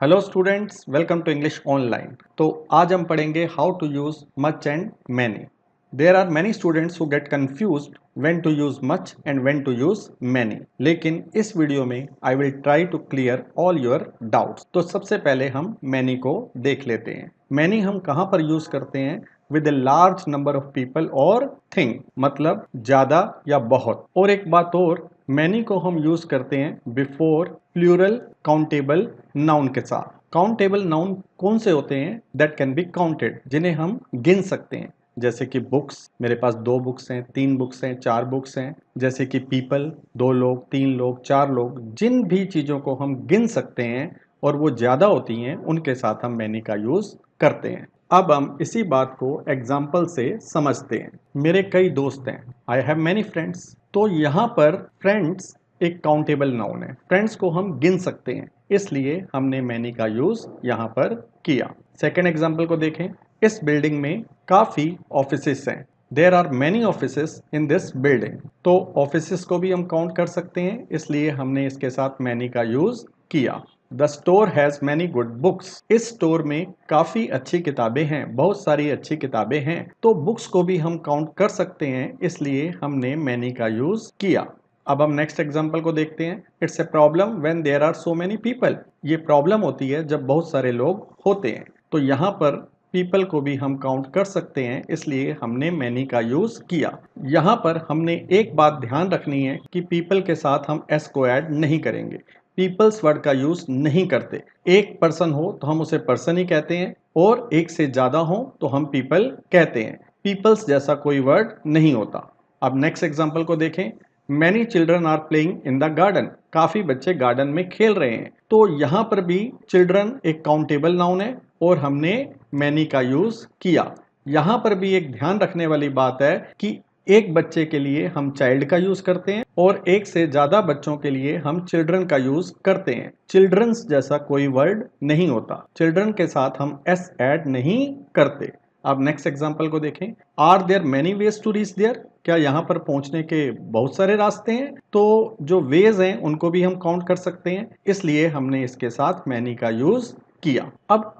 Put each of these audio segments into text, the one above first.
Hello students, welcome to English online. तो आज हम पढ़ेंगे how to use much and many. There are many students who get confused when to use much and when to use many. लेकिन इस video में I will try to clear all your doubts. तो सबसे पहले हम many को देख लेते हैं। मैनी हम कहाँ पर यूज करते हैं? With a large number of people और थिंग, मतलब ज्यादा या बहुत। और एक बात और, मैनी को हम यूज करते हैं बिफोर प्लूरल काउंटेबल नाउन के साथ। काउंटेबल नाउन कौन से होते हैं? दैट कैन बी काउंटेड, जिन्हें हम गिन सकते हैं। जैसे कि बुक्स, मेरे पास 2 बुक्स हैं, 3 बुक्स हैं, 4 बुक्स हैं। जैसे कि पीपल, 2 लोग, 3 लोग, 4 लोग। जिन भी चीजों को हम गिन सकते हैं और वो ज्यादा होती हैं, उनके साथ हम मैनी का यूज करते हैं। अब हम इसी बात को एग्जाम्पल से समझते हैं। मेरे कई दोस्त हैं, आई हैव मैनी फ्रेंड्स। तो यहाँ पर फ्रेंड्स एक काउंटेबल नाउन है। फ्रेंड्स को हम गिन सकते हैं, इसलिए हमने मैनी का यूज यहाँ पर किया। सेकेंड एग्जाम्पल को देखें। इस बिल्डिंग में काफी ऑफिसेस हैं। There are many offices in this building. तो ऑफिसेस को भी हम काउंट कर सकते हैं, इसलिए हमने इसके साथ मैनी का यूज किया। The store has many good books. इस स्टोर में काफी अच्छी किताबें हैं, बहुत सारी अच्छी किताबें हैं। तो बुक्स को भी हम काउंट कर सकते हैं, इसलिए हमने मैनी का यूज किया। अब हम नेक्स्ट एग्जांपल को देखते हैं। It's a problem when there are so many people. ये प्रॉब्लम होती है जब बहुत सारे लोग होते हैं। तो यहाँ पर पीपल को भी हम काउंट कर सकते हैं, इसलिए हमने मैनी का यूज किया। यहाँ पर हमने एक बात ध्यान रखनी है कि पीपल के साथ हम एस को ऐड नहीं करेंगे। पीपल्स वर्ड का यूज नहीं करते। एक पर्सन हो तो हम उसे पर्सन ही कहते हैं, और एक से ज्यादा हो तो हम पीपल कहते हैं। पीपल्स जैसा कोई वर्ड नहीं होता। अब नेक्स्ट एग्जांपल को देखें। Many children are playing in the garden. काफी बच्चे गार्डन में खेल रहे हैं। तो यहाँ पर भी चिल्ड्रन एक काउंटेबल नाउन है और हमने मैनी का यूज किया। यहाँ पर भी एक ध्यान रखने वाली बात है कि एक बच्चे के लिए हम चाइल्ड का यूज करते हैं और एक से ज्यादा बच्चों के लिए हम चिल्ड्रन का यूज करते हैं। चिल्ड्रंस जैसा कोई वर्ड नहीं होता। चिल्ड्रन के साथ हम एस ऐड नहीं करते। अब नेक्स्ट एग्जांपल को देखें। Are there many ways to reach there. क्या यहाँ पर पहुंचने के बहुत सारे रास्ते हैं? तो जो वेज हैं उनको भी हम काउंट कर सकते हैं, इसलिए हमने इसके साथ मैनी का यूज किया। अब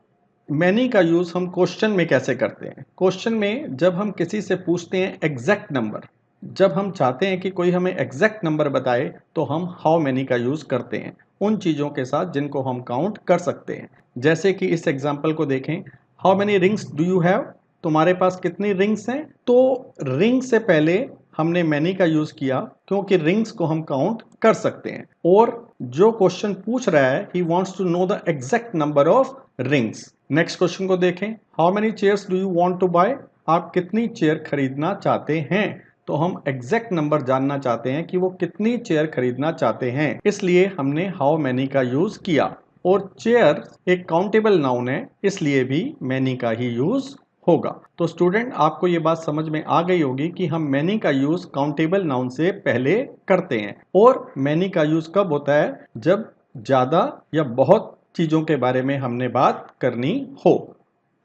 मैनी का यूज हम क्वेश्चन में कैसे करते हैं? क्वेश्चन में जब हम किसी से पूछते हैं एग्जैक्ट नंबर, जब हम चाहते हैं कि कोई हमें एग्जैक्ट नंबर बताए, तो हम हाउ मैनी का यूज करते हैं उन चीजों के साथ जिनको हम काउंट कर सकते हैं। जैसे कि इस एग्जांपल को देखें। How many rings do you have? तुम्हारे पास कितनी रिंग्स हैं? तो रिंग से पहले हमने मैनी का यूज किया, क्योंकि रिंग्स को हम काउंट कर सकते हैं। और जो क्वेश्चन पूछ रहा है, he wants to know the exact number of rings. Next question को देखें। How many chairs do you want to buy? आप कितनी चेयर खरीदना चाहते हैं? तो हम एग्जैक्ट नंबर जानना चाहते हैं कि वो कितनी चेयर खरीदना चाहते हैं, इसलिए हमने हाउ मैनी का यूज किया। और चेयर एक काउंटेबल नाउन है, इसलिए भी मैनी का ही यूज होगा। तो स्टूडेंट, आपको ये बात समझ में आ गई होगी कि हम मैनी का यूज काउंटेबल नाउन से पहले करते हैं। और मैनी का यूज कब होता है? जब ज्यादा या बहुत चीजों के बारे में हमने बात करनी हो।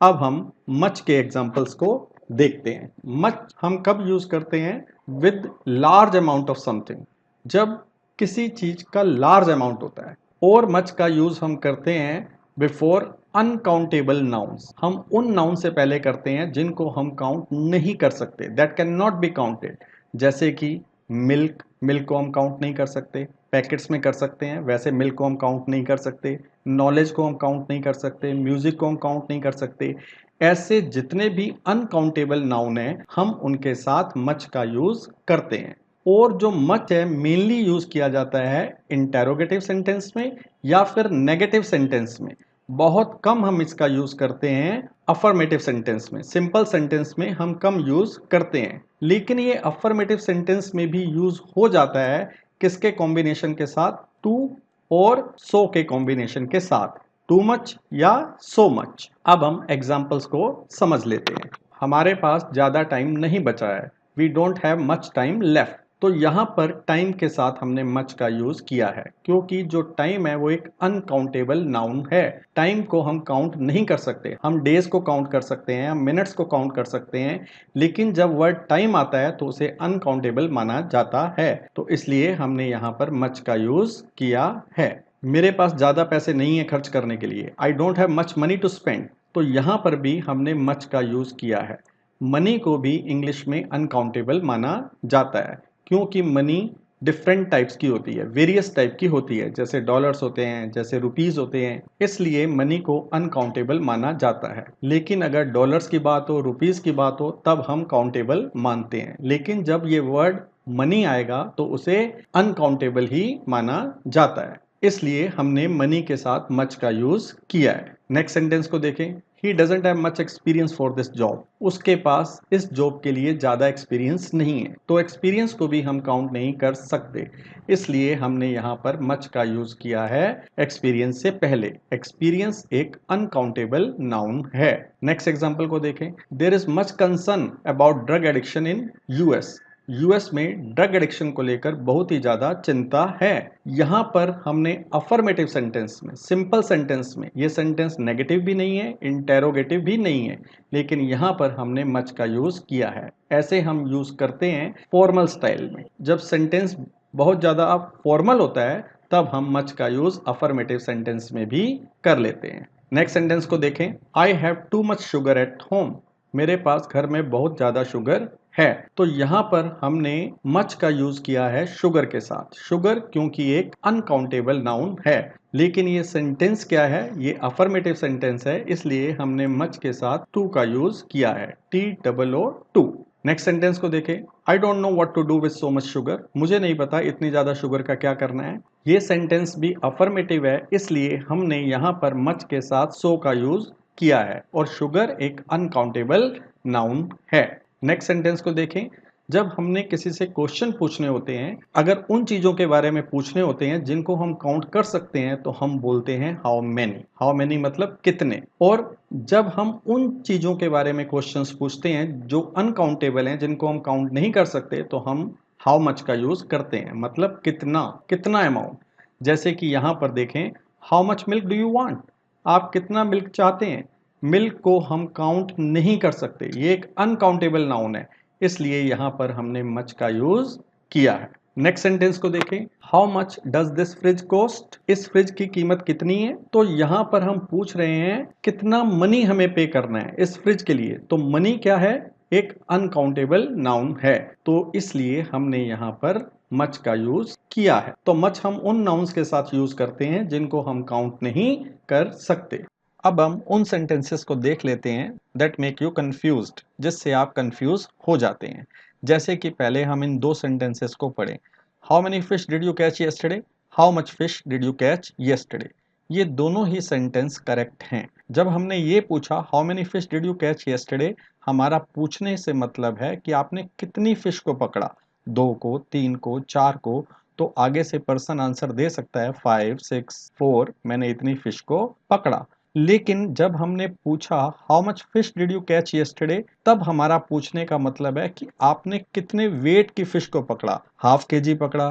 अब हम मच के एग्जाम्पल्स को देखते हैं। मच हम कब यूज करते हैं? With large amount of something, जब किसी चीज का लार्ज अमाउंट होता है। और मच का यूज हम करते हैं बिफोर अनकाउंटेबल नाउन्स। हम उन नाउन से पहले करते हैं जिनको हम काउंट नहीं कर सकते, that can not be counted. जैसे कि मिल्क, मिल्क को हम काउंट नहीं कर सकते। पैकेट्स में कर सकते हैं, वैसे मिल्क को हम काउंट नहीं कर सकते। नॉलेज को हम काउंट नहीं कर सकते। म्यूजिक को हम काउंट नहीं कर सकते। ऐसे जितने भी अनकाउंटेबल नाउन हैं, हम उनके साथ मच का यूज करते हैं। और जो मच है मेनली यूज किया जाता है इंटेरोगेटिव सेंटेंस में या फिर नेगेटिव सेंटेंस में। बहुत कम हम इसका यूज करते हैं अफर्मेटिव सेंटेंस में। सिंपल सेंटेंस में हम कम यूज करते हैं, लेकिन ये अफर्मेटिव सेंटेंस में भी यूज हो जाता है। किसके कॉम्बिनेशन के साथ? टू और सो के कॉम्बिनेशन के साथ। टू मच या सो मच। अब हम एग्जाम्पल्स को समझ लेते हैं। हमारे पास ज्यादा टाइम नहीं बचा है। We don't have much time left. तो यहाँ पर टाइम के साथ हमने मच का यूज किया है, क्योंकि जो टाइम है वो एक अनकाउंटेबल नाउन है। टाइम को हम काउंट नहीं कर सकते। हम डेज को काउंट कर सकते हैं, हम मिनट्स को काउंट कर सकते हैं, लेकिन जब वर्ड टाइम आता है तो उसे अनकाउंटेबल माना जाता है। तो इसलिए हमने यहाँ पर मच का यूज किया है। मेरे पास ज़्यादा पैसे नहीं है खर्च करने के लिए। I don't have much money to spend. तो यहाँ पर भी हमने मच का यूज़ किया है। मनी को भी इंग्लिश में अनकाउंटेबल माना जाता है, क्योंकि मनी डिफरेंट टाइप्स की होती है, वेरियस टाइप की होती है, जैसे डॉलर्स होते हैं, जैसे रुपीस होते हैं, इसलिए मनी को अनकाउंटेबल माना जाता है। लेकिन अगर डॉलर्स की बात हो, रुपीस की बात हो, तब हम काउंटेबल मानते हैं। लेकिन जब ये वर्ड मनी आएगा तो उसे अनकाउंटेबल ही माना जाता है, इसलिए हमने मनी के साथ मच का यूज किया है। नेक्स्ट सेंटेंस को देखें। He doesn't have much experience for this job. उसके पास इस जॉब के लिए ज्यादा एक्सपीरियंस नहीं है। तो एक्सपीरियंस को भी हम काउंट नहीं कर सकते, इसलिए हमने यहाँ पर मच का यूज किया है एक्सपीरियंस से पहले। एक्सपीरियंस एक अनकाउंटेबल नाउन है। नेक्स्ट एग्जाम्पल को देखें। There is much concern about drug addiction in US. US में ड्रग एडिक्शन को लेकर बहुत ही ज्यादा चिंता है। यहां पर हमने अफर्मेटिव सेंटेंस में, सिंपल सेंटेंस में, ये सेंटेंस नेगेटिव भी नहीं है, इंटेरोगेटिव भी नहीं है, लेकिन यहां पर हमने मच का यूज किया है। ऐसे हम यूज करते हैं फॉर्मल स्टाइल में। जब सेंटेंस बहुत ज्यादा फॉर्मल होता है तब हम मच का यूज अफर्मेटिव सेंटेंस में भी कर लेते हैं। नेक्स्ट सेंटेंस को देखें। I have too much sugar at home. मेरे पास घर में बहुत ज्यादा शुगर है। तो यहाँ पर हमने मच का यूज किया है शुगर के साथ। शुगर क्योंकि एक अनकाउंटेबल नाउन है, लेकिन ये सेंटेंस क्या है, ये अफर्मेटिव सेंटेंस है, इसलिए हमने मच के साथ टू का यूज किया है, TOO। नेक्स्ट सेंटेंस को देखें। I don't know what to do with so much sugar. मुझे नहीं पता इतनी ज्यादा शुगर का क्या करना है। ये सेंटेंस भी अफर्मेटिव है, इसलिए हमने यहाँ पर मच के साथ सो का यूज किया है, और शुगर एक अनकाउंटेबल नाउन है। नेक्स्ट सेंटेंस को देखें। जब हमने किसी से क्वेश्चन पूछने होते हैं, अगर उन चीजों के बारे में पूछने होते हैं जिनको हम काउंट कर सकते हैं, तो हम बोलते हैं हाउ मेनी। हाउ मेनी मतलब कितने। और जब हम उन चीजों के बारे में क्वेश्चंस पूछते हैं जो अनकाउंटेबल हैं, जिनको हम काउंट नहीं कर सकते, तो हम हाउ मच का यूज करते हैं, मतलब कितना, कितना अमाउंट। जैसे कि यहां पर देखें। How much milk do you want. आप कितना मिल्क चाहते हैं। मिल्क को हम काउंट नहीं कर सकते, ये एक अनकाउंटेबल नाउन है, इसलिए यहां पर हमने मच का यूज किया है। नेक्स्ट सेंटेंस को देखें। How much does this fridge cost. इस फ्रिज की कीमत कितनी है। तो यहां पर हम पूछ रहे हैं कितना मनी हमें पे करना है इस फ्रिज के लिए। तो मनी क्या है, एक अनकाउंटेबल नाउन है, तो इसलिए हमने यहां पर मच का यूज किया है। तो मच हम उन नाउन्स के साथ यूज करते हैं जिनको हम काउंट नहीं कर सकते। अब हम उन सेंटेंसेस को देख लेते हैं दैट मेक यू कंफ्यूज्ड, जिससे आप कंफ्यूज हो जाते हैं। जैसे कि पहले हम इन दो सेंटेंसेस को पढ़ें। How many fish did you catch yesterday. How much fish did you catch yesterday. ये दोनों ही सेंटेंस करेक्ट हैं। जब हमने ये पूछा how many fish did you catch yesterday, हमारा पूछने से मतलब है कि आपने कितनी फिश को पकड़ा, 2 को, 3 को, 4 को। तो आगे से पर्सन आंसर दे सकता है 5, 6, 4, मैंने इतनी फिश को पकड़ा। लेकिन जब हमने पूछा how much fish did you catch yesterday, तब हमारा पूछने का मतलब है कि आपने कितने वेट की फिश को पकड़ा। हाफ केजी पकड़ा,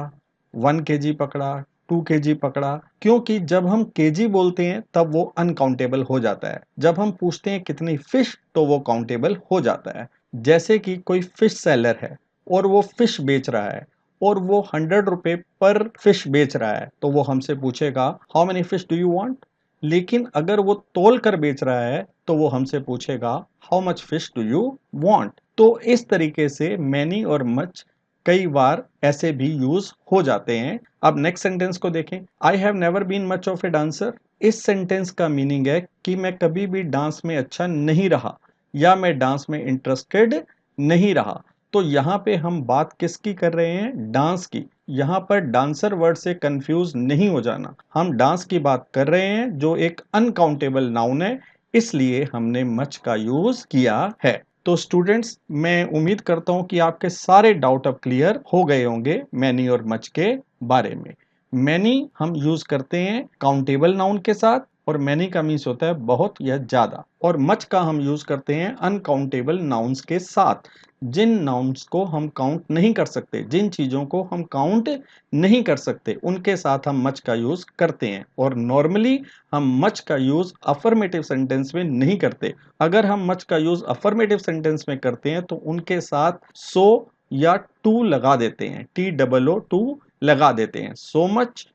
1 केजी पकड़ा, 2 केजी पकड़ा। क्योंकि जब हम केजी बोलते हैं तब वो अनकाउंटेबल हो जाता है, जब हम पूछते हैं कितनी फिश तो वो काउंटेबल हो जाता है। जैसे कि कोई फिश सेलर है और वो फिश बेच रहा है, और वो 100 रुपए पर फिश बेच रहा है, तो वो हमसे पूछेगा how many fish do you want. लेकिन अगर वो तोल कर बेच रहा है तो वो हमसे पूछेगा how much fish do you want. तो इस तरीके से मैनी और मच कई बार ऐसे भी यूज हो जाते हैं। अब नेक्स्ट सेंटेंस को देखें। I have never been much of a dancer. इस सेंटेंस का मीनिंग है कि मैं कभी भी डांस में अच्छा नहीं रहा, या मैं डांस में इंटरेस्टेड नहीं रहा। तो यहाँ पे हम बात किसकी कर रहे हैं, डांस की। यहाँ पर डांसर वर्ड से कंफ्यूज नहीं हो जाना, हम डांस की बात कर रहे हैं जो एक अनकाउंटेबल नाउन है, इसलिए हमने मच का यूज किया है। तो स्टूडेंट्स, मैं उम्मीद करता हूं कि आपके सारे डाउट अब क्लियर हो गए होंगे मैनी और मच के बारे में। मैनी हम यूज करते हैं काउंटेबल नाउन के साथ, और मैनी का मीन्स होता है बहुत या ज्यादा। और मच का हम यूज करते हैं अनकाउंटेबल नाउन्स के साथ, जिन नाउन्स को हम काउंट नहीं कर सकते, जिन चीजों को हम काउंट नहीं कर सकते, उनके साथ हम मच का यूज करते हैं। और नॉर्मली हम मच का यूज अफर्मेटिव सेंटेंस में नहीं करते। अगर हम मच का यूज अफर्मेटिव सेंटेंस में करते हैं तो उनके साथ सो या टू लगा देते हैं, TOO टू लगा देते हैं। सो मच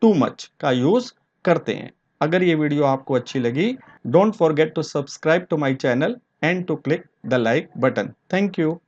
टू मच का यूज करते हैं। अगर ये वीडियो आपको अच्छी लगी, don't forget to subscribe to my channel and to click the like button. Thank you.